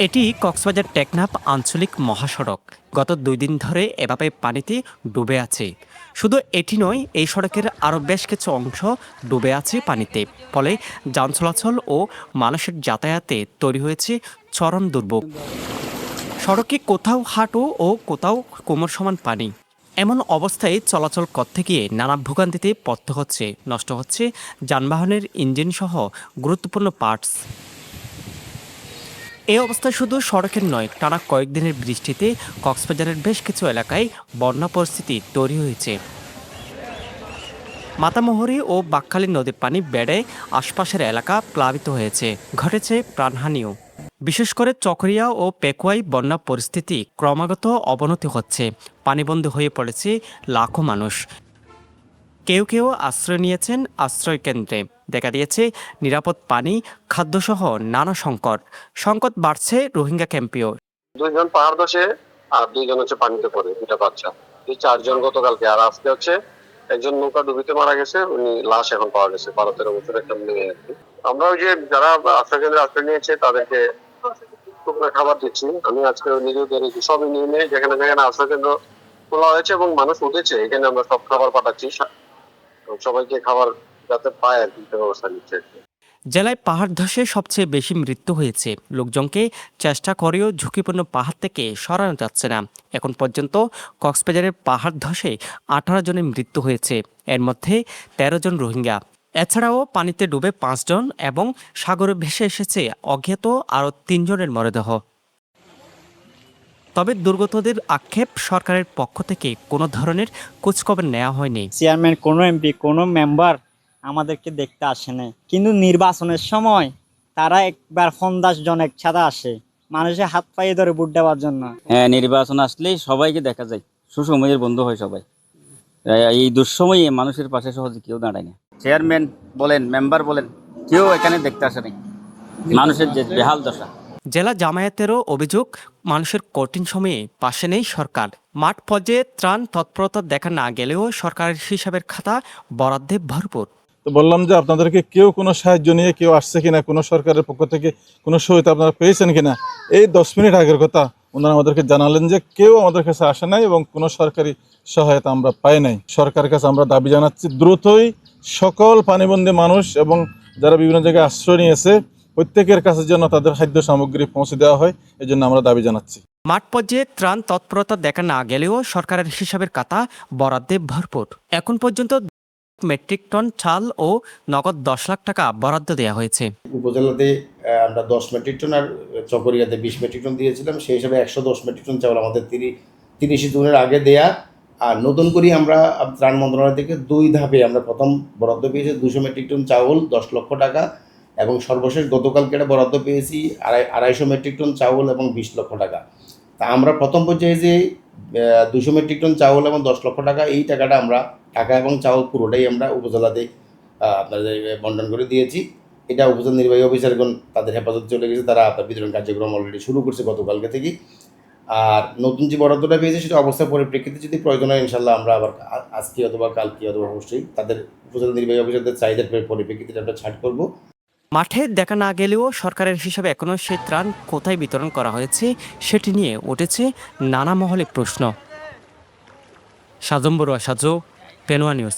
এটি কক্সবাজার টেকনাফ আঞ্চলিক মহাসড়ক। গত ২ দিন ধরে এভাবে পানিতে ডুবে আছে। শুধু এটি নয়, এই সড়কের আরও বেশ কিছু অংশ ডুবে আছে পানিতে। ফলে যান চলাচল ও মানুষের যাতায়াতে তৈরি হয়েছে চরম দুর্ভোগ। সড়কে কোথাও হাঁটু ও কোথাও কোমর সমান পানি। এমন অবস্থায় চলাচল করতে গিয়ে নানা ভোগান্তিতে পড়তে হচ্ছে, নষ্ট হচ্ছে যানবাহনের ইঞ্জিন সহ গুরুত্বপূর্ণ পার্টস। এই অবস্থা শুধু সড়কের নয়, টানা কয়েকদিনের বৃষ্টিতে কক্সবাজারের বেশ কিছু এলাকায় বন্যা পরিস্থিতি তৈরি হয়েছে। মাতামুহুরী ও বাঁকখালী নদীর পানি বেড়ে আশপাশের এলাকা প্লাবিত হয়েছে, ঘটেছে প্রাণহানিও। বিশেষ করে চকরিয়া ও পেকুয়ায় বন্যা পরিস্থিতি ক্রমাগত অবনতি হচ্ছে। পানিবন্দী হয়ে পড়েছে লাখো মানুষ। কেউ কেউ আশ্রয় নিয়েছেন আশ্রয় কেন্দ্রে। দেখা দিয়েছে নিরাপদ পানি, খাদ্যসহ নানা সংকট বাড়ছে রোহিঙ্গা ক্যাম্পেও। 2 জন পাহাড় ধসে আর 2 জন হচ্ছে পানিতে পড়ে, 2টা বাচ্চা। এই 4 জন গতকালকে, আর আজকে হচ্ছে একজন নৌকা ডুবিতে মারা গেছে, উনি লাশ এখন পাওয়া গেছে, 12-13 বছর একটা মেয়ে আর কি। আমরা ওই যে যারা আশ্রয় কেন্দ্রে আশ্রয় নিয়েছে তাদেরকে টুকরা খাবার দিচ্ছি। আমি আজকে নিজেও বেরিয়েছি, সবই নিয়ে যেখানে যেখানে আশ্রয় কেন্দ্র খোলা হয়েছে এবং মানুষ উঠেছে, এখানে আমরা সব খাবার পাঠাচ্ছি, সবাইকে খাবার যাতে পায় আর কি ব্যবস্থা নিচ্ছে। জেলায় পাহাড় ধসে সবচেয়ে বেশি মৃত্যু হয়েছে। লোকজনকে চেষ্টা করেও ঝুঁকিপূর্ণ পাহাড় থেকে সরানো যাচ্ছে না। এখন পর্যন্ত কক্সবাজারের পাহাড় ধসে 18 জনের মৃত্যু হয়েছে, এর মধ্যে 13 জন রোহিঙ্গা। এছাড়াও পানিতে ডুবে 5 জন এবং সাগরে ভেসে এসেছে অজ্ঞাত আরও 3 জনের মরদেহ। তবে দুর্গতদের আক্ষেপ, সরকারের পক্ষ থেকে কোনো ধরনের খোঁজখবর নেওয়া হয়নি। চেয়ারম্যান, কোনো এমপি, কোনো মেম্বার আমাদেরকে দেখতে আসে না। কিন্তু নির্বাচনের সময় তারা একবার 50 জন একসাথে আসে মানুষের হাত পায়ে ধরে ভোট দেওয়ার জন্য। হ্যাঁ, নির্বাচন আসলেই সবাইকে দেখা যায়, সুসময়ের বন্ধু হয় সবাই। এই দুঃসময়ে মানুষের পাশে সহজে কেউ দাঁড়ায় না। চেয়ারম্যান বলেন, মেম্বার বলেন, কেউ এখানে দেখতে আসে নাই। মানুষের যে বেহাল দশা। জেলা জামায়াতেরও অভিযোগ, মানুষের কঠিন সময়ে পাশে নেই সরকার। মাঠ পর্যায়ে ত্রাণ তৎপরতা দেখা না গেলেও সরকারের হিসাবের খাতা বরাদ্দে ভরপুর। তো বললাম যে আপনাদেরকে কেউ কোনো সাহায্য নিয়ে কেউ আসছে কিনা, কোনো সরকারের পক্ষ থেকে কোনো সহায়তা আপনারা পেয়েছেন কিনা, এই 10 মিনিট আগের কথা ওনারা আমাদেরকে জানালেন যে কেউ আমাদের কাছে আসে নাই এবং কোনো সরকারি সহায়তা আমরা পাই নাই। সরকারের কাছে আমরা দাবি জানাচ্ছি দ্রুতই সকল পানিবন্দী মানুষ এবং যারা বিভিন্ন জায়গায় আশ্রয় নিয়েছে প্রত্যেকের কাছে যেন তাদের খাদ্য সামগ্রী পৌঁছে দেওয়া হয়, এই জন্য আমরা দাবি জানাচ্ছি। মাঠ পর্যায়ে ত্রাণ তৎপরতা দেখা না গেলেও সরকারের হিসাবের খাতা বরাদ্দে ভরপুর। এখন পর্যন্ত মেট্রিক টন চাল ও নগদ 10 লাখ টাকা বরাদ্দ দেওয়া হয়েছে। উপজেলাতে আমরা 10 মেট্রিক টন আর চকরিয়াতে 20 মেট্রিক টন দিয়েছিলাম। সেই হিসাবে 110 মেট্রিক টন চাউল আমাদের 30 জুনের আগে দেয়া। আর নতুন করে আমরা ত্রাণ মন্ত্রণালয় থেকে 2 ধাপে আমরা প্রথম বরাদ্দ পেয়েছি 200 মেট্রিক টন চাউল, 10 লক্ষ টাকা, এবং সর্বশেষ গতকালকে একটা বরাদ্দ পেয়েছি 250 মেট্রিক টন চাউল এবং 20 লক্ষ টাকা। তা আমরা প্রথম পর্যায়ে যে 200 মেট্রিক টন চাউল এবং 10 লক্ষ টাকা, এই টাকাটা আমরা টাকা এবং চাউল পুরোটাই আমরা উপজেলাতে আপনাদের বন্টন করে দিয়েছি। এটা উপজেলা নির্বাহী অফিসারগণ তাদের হেফাজত চলে গেছে, তারা আপনার বিতরণ কার্যক্রম অলরেডি শুরু করছে গতকালকে থেকে। আর নতুন যে বরাদ্দটা পেয়েছে সেটা অবস্থার পরিপ্রেক্ষিতে যদি প্রয়োজন হয় ইনশাল্লাহ আমরা আবার আজকে অথবা কালকে অথবা অবশ্যই তাদের উপজেলা নির্বাহী অফিসারদের চাহিদার পরিপ্রেক্ষিতে আমরা ছাড় করব। মাঠে দেখা না গেলেও সরকারের হিসাবে এখনও সেই ত্রাণ কোথায় বিতরণ করা হয়েছে সেটি নিয়ে উঠেছে নানা মহলে প্রশ্ন। সাজম বড়ুয়া, সাজু, পেনুয়া নিউজ।